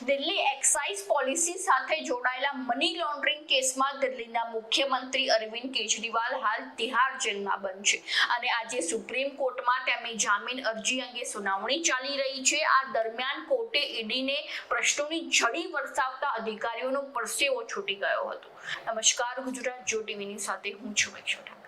Delhi excise policy સાથે જોડાયેલા money laundering કેસમાં દિલ્હીના મુખ્યમંત્રી અરવિંદ કેજરીવાલ હાલ તિહાર જેલમાં બંધ છે અને આજે સુપ્રીમ કોર્ટમાં તેમની જામીન અરજી અંગે સુનાવણી ચાલી રહી છે। આ દરમિયાન કોર્ટે ઈડીને પ્રશ્નોની ઝડી વરસાવતા અધિકારીઓનો પરસેવો છૂટી ગયો હતો। નમસ્કાર, ગુજરાત જો ટીવીની સાથે હું છું મેક્ષોટા।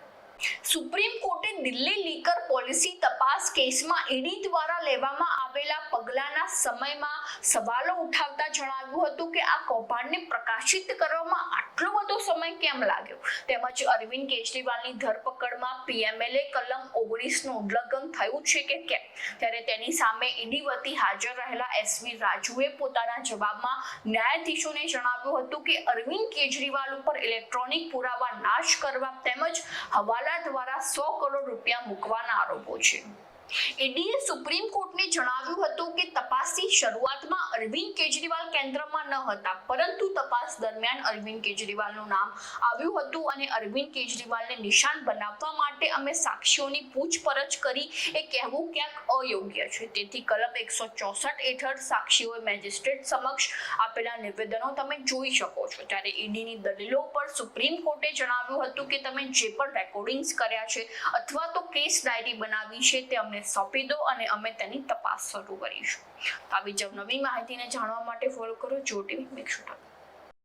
સુપ્રીમ કોર્ટે દિલ્હી લીકર પોલિસી તપાસ કેસમાં ઈડી દ્વારા લેવામાં આવેલા પગલાંના સમયમાં સવાલો ઉઠાવતા જણાવ્યું હતું કે આ કૌભાંડને પ્રકાશિત કરવામાં આટલો બધો સમય કેમ લાગ્યો, તેમજ અરવિંદ કેજરીવાલની ધરપકડમાં પીએમએલએ કલમ 19નું ઉલ્લંઘન થયું છે કે કેમ। ત્યારે તેની સામે ઈડી વતી હાજર રહેલા એસવી રાજુએ પોતાના જવાબમાં ન્યાયાધીશોને જણાવ્યું હતું કે અરવિંદ કેજરીવાલ ઉપર ઇલેક્ટ્રોનિક પુરાવા નાશ કરવા તેમજ હવાલા દ્વારા 100 કરોડ રૂપિયા મૂકવાના આરોપો છે। ઈડીએ સુપ્રીમ કોર્ટને જણાવ્યું હતું કે તપાસની શરૂઆતમાં અરવિંદ કેજરીવાલ કેન્દ્રમાં ન હતા, પરંતુ તપાસ દરમિયાન અરવિંદ કેજરીવાલનું નામ આવ્યું હતું અને અરવિંદ કેજરીવાલને નિશાન બનાવવા માટે અમે સાક્ષીઓની પૂછપરછ કરી એ કહેવું ક્યાંક અયોગ્ય છે। તેથી કલમ 164 હેઠળ સાક્ષીઓએ મેજિસ્ટ્રેટ સમક્ષ આપેલા નિવેદનો તમે જોઈ શકો છો। ત્યારે ઈડીની દલીલો પર સુપ્રીમ કોર્ટે જણાવ્યું હતું કે તમે જે પણ રેકોર્ડિંગ્સ કર્યા છે અથવા તો કેસ ડાયરી બનાવી છે તે અમને સોંપી દો અને અમે તેની તપાસ શરૂ કરીશું। આવી જ નવી માહિતીને જાણવા માટે ફોલો કરો જો ટીવી મેક્ષોટા।